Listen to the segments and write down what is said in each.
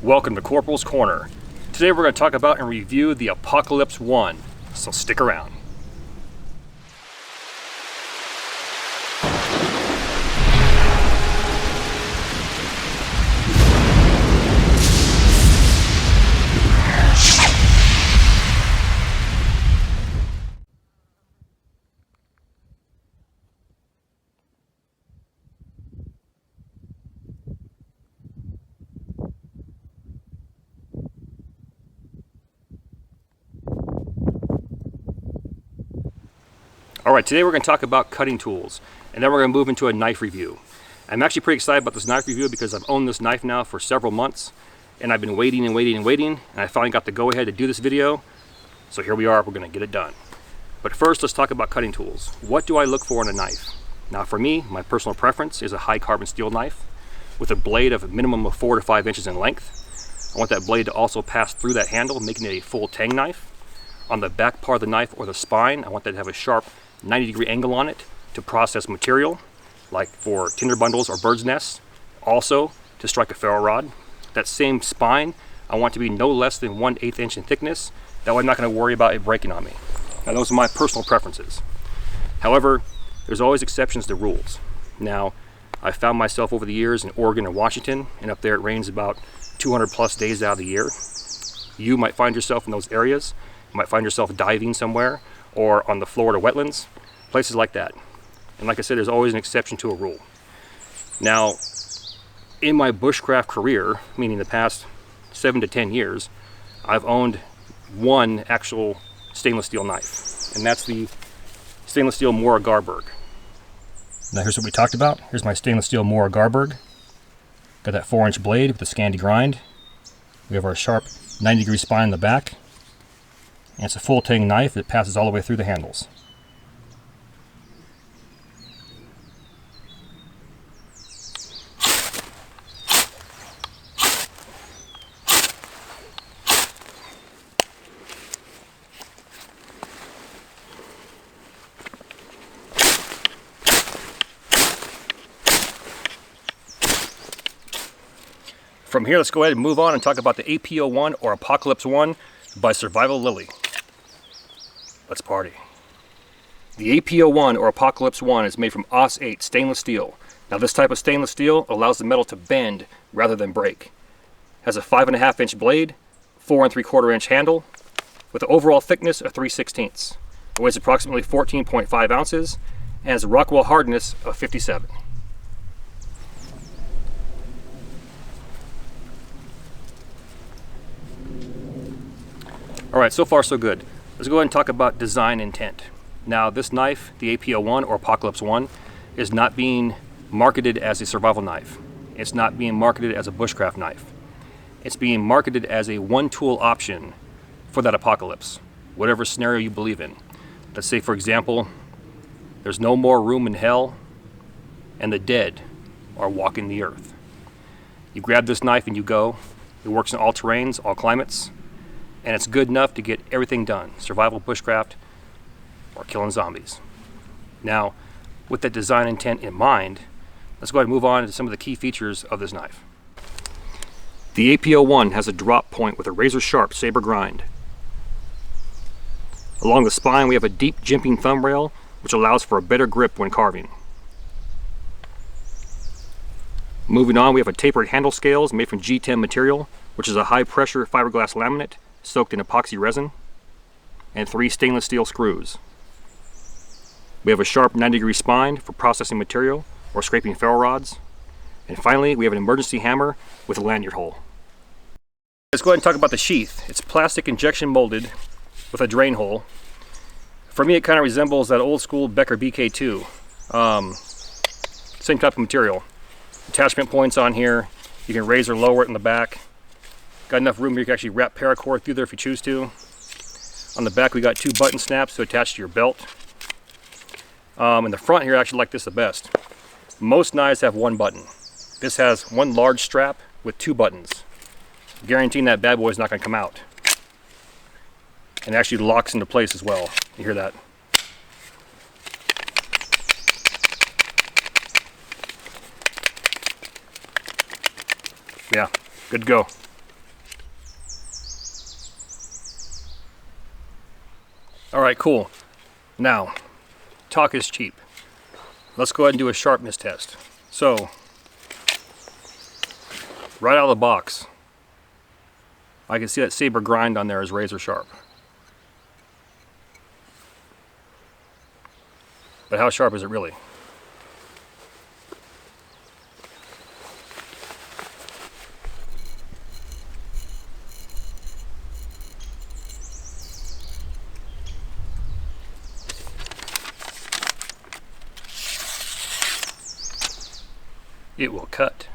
Welcome to Corporals Corner. Today we're going to talk about and review the APO-1, so stick around. Alright, today we're going to talk about cutting tools, and then we're going to move into a knife review. I'm actually pretty excited about this knife review because I've owned this knife now for several months, and I've been waiting, and I finally got the go-ahead to do this video, so here we are, we're going to get it done. But first, let's talk about cutting tools. What do I look for in a knife? Now for me, my personal preference is a high carbon steel knife with a blade of a minimum of 4 to 5 inches in length. I want that blade to also pass through that handle, making it a full tang knife. On the back part of the knife or the spine, I want that to have a sharp 90-degree angle on it to process material, like for tinder bundles or bird's nests. Also, to strike a ferro rod. That same spine, I want to be no less than 1/8 inch in thickness. That way I'm not going to worry about it breaking on me. Now those are my personal preferences. However, there's always exceptions to rules. Now, I've found myself over the years in Oregon and Washington, and up there it rains about 200 plus days out of the year. You might find yourself in those areas. You might find yourself diving somewhere, or on the Florida wetlands, places like that. And like I said, there's always an exception to a rule. Now, in my bushcraft career, meaning the past 7 to 10 years, I've owned one actual stainless steel knife, and that's the stainless steel Mora Garberg. Now here's what we talked about. Here's my stainless steel Mora Garberg. Got that 4-inch blade with the Scandi grind. We have our sharp 90-degree spine in the back. And it's a full tang knife that passes all the way through the handles. From here, let's go ahead and move on and talk about the APO-1 or APO-1 by Survival Lilly. Let's party. The APO-1 or APO-1 is made from AUS-8 stainless steel. Now this type of stainless steel allows the metal to bend rather than break. Has a 5.5 inch blade, 4 3/4 inch handle, with an overall thickness of 3/16. It weighs approximately 14.5 ounces and has a Rockwell hardness of 57. Alright, so far so good. Let's go ahead and talk about design intent. Now this knife, the APO-1 or APO-1, is not being marketed as a survival knife. It's not being marketed as a bushcraft knife. It's being marketed as a one-tool option for that apocalypse, whatever scenario you believe in. Let's say, for example, there's no more room in hell and the dead are walking the earth. You grab this knife and you go. It works in all terrains, all climates. And it's good enough to get everything done, survival, bushcraft, or killing zombies. Now, with that design intent in mind, let's go ahead and move on to some of the key features of this knife. The APO-1 has a drop point with a razor sharp saber grind. Along the spine we have a deep jimping thumb rail, which allows for a better grip when carving. Moving on, we have a tapered handle scales made from G10 material, which is a high pressure fiberglass laminate soaked in epoxy resin, and 3 stainless steel screws. We have a sharp 90-degree spine for processing material or scraping ferro rods. And finally, we have an emergency hammer with a lanyard hole. Let's go ahead and talk about the sheath. It's plastic injection molded with a drain hole. For me, it kind of resembles that old school Becker BK2. Same type of material. Attachment points on here. You can raise or lower it in the back. Got enough room here you can actually wrap paracord through there if you choose to. On the back we got 2 button snaps to attach to your belt. In the front here I actually like this the best. Most knives have 1 button. This has 1 large strap with 2 buttons. Guaranteeing that bad boy is not going to come out. And it actually locks into place as well. You hear that? Yeah, good to go. All right, cool. Now, talk is cheap. Let's go ahead and do a sharpness test. So, right out of the box, I can see that saber grind on there is razor sharp. But how sharp is it really? It will cut.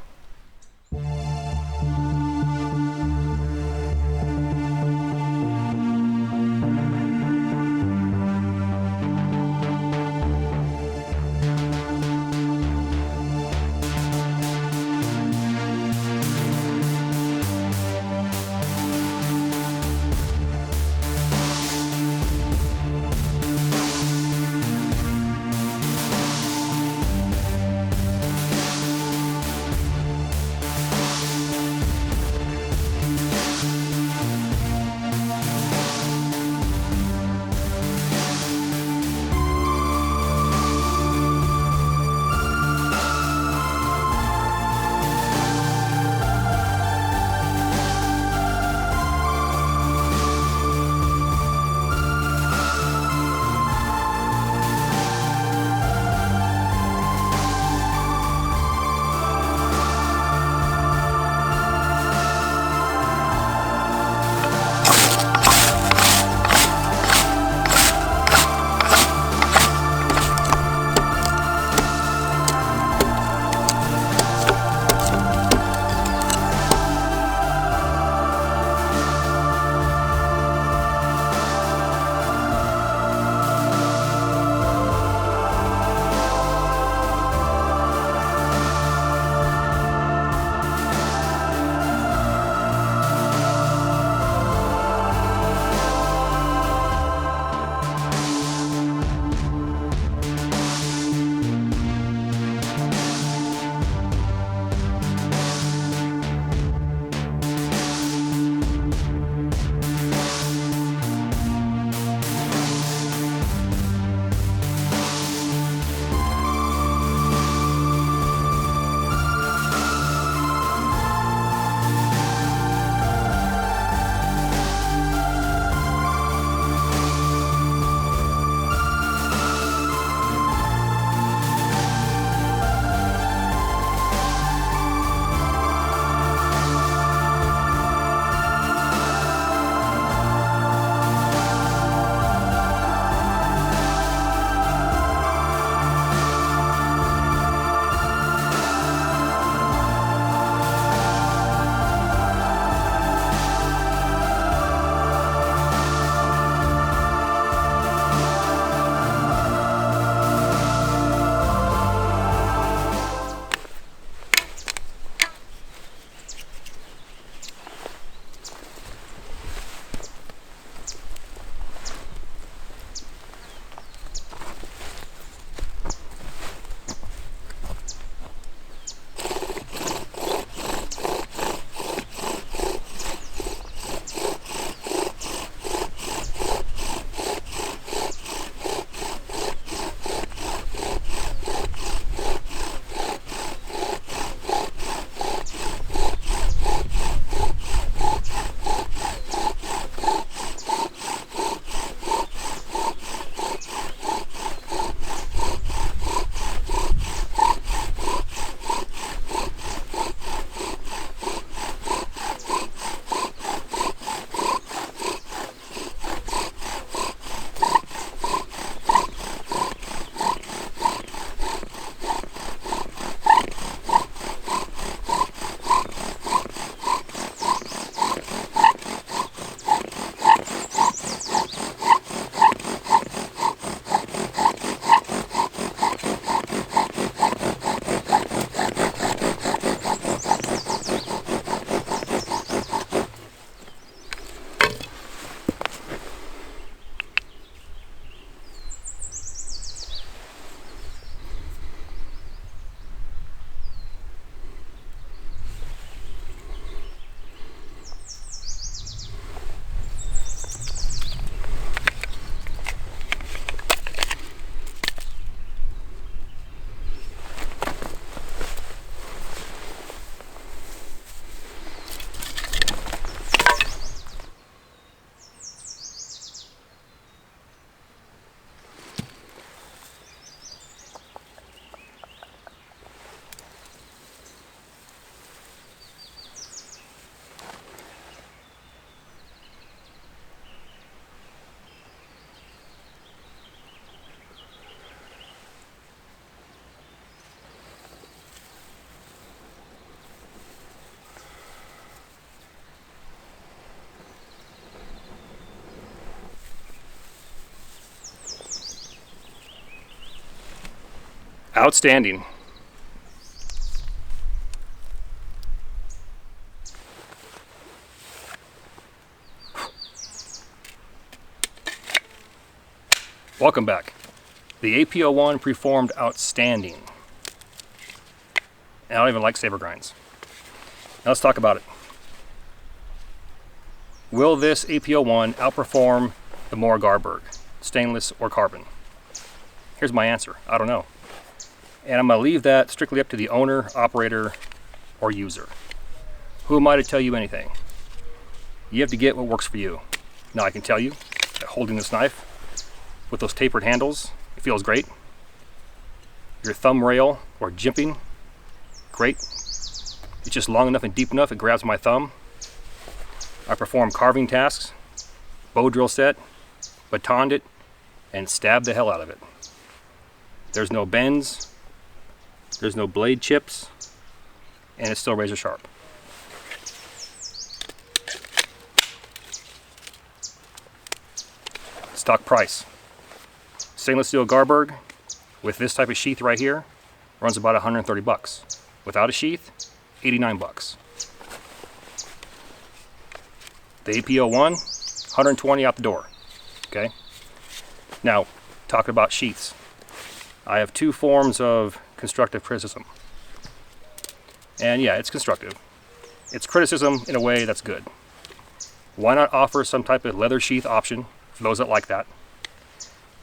Outstanding. Welcome back. The APO-1 performed outstanding. And I don't even like saber grinds. Now let's talk about it. Will this APO-1 outperform the more Garberg, stainless or carbon? Here's my answer. I don't know. And I'm going to leave that strictly up to the owner, operator, or user. Who am I to tell you anything? You have to get what works for you. Now I can tell you that holding this knife with those tapered handles, it feels great. Your thumb rail or jimping, great. It's just long enough and deep enough, it grabs my thumb. I perform carving tasks, bow drill set, batoned it, and stabbed the hell out of it. There's no bends, there's no blade chips, and it's still razor sharp. Stock price. Stainless steel Garberg with this type of sheath right here runs about 130 bucks. Without a sheath, 89 bucks. The APO-1, 120 out the door. Okay? Now, talking about sheaths. I have two forms of constructive criticism. And yeah, it's constructive. It's criticism in a way that's good. Why not offer some type of leather sheath option for those that like that?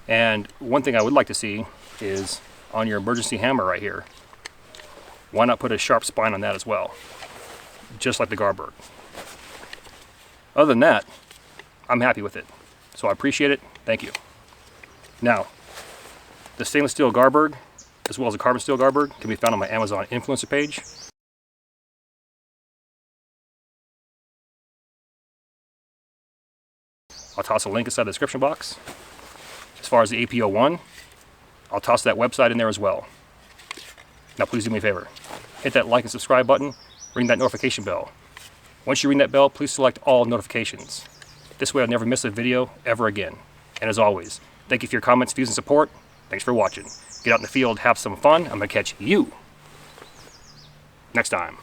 And one thing I would like to see is on your emergency hammer right here, why not put a sharp spine on that as well? Just like the Garberg. Other than that, I'm happy with it. So I appreciate it. Thank you. Now, the stainless steel Garberg, as well as the carbon steel Garberg, can be found on my Amazon influencer page. I'll toss a link inside the description box. As far as the APO-1, I'll toss that website in there as well. Now please do me a favor. Hit that like and subscribe button, ring that notification bell. Once you ring that bell, please select all notifications. This way I'll never miss a video ever again. And as always, thank you for your comments, views, and support. Thanks for watching. Get out in the field, have some fun. I'm going to catch you next time.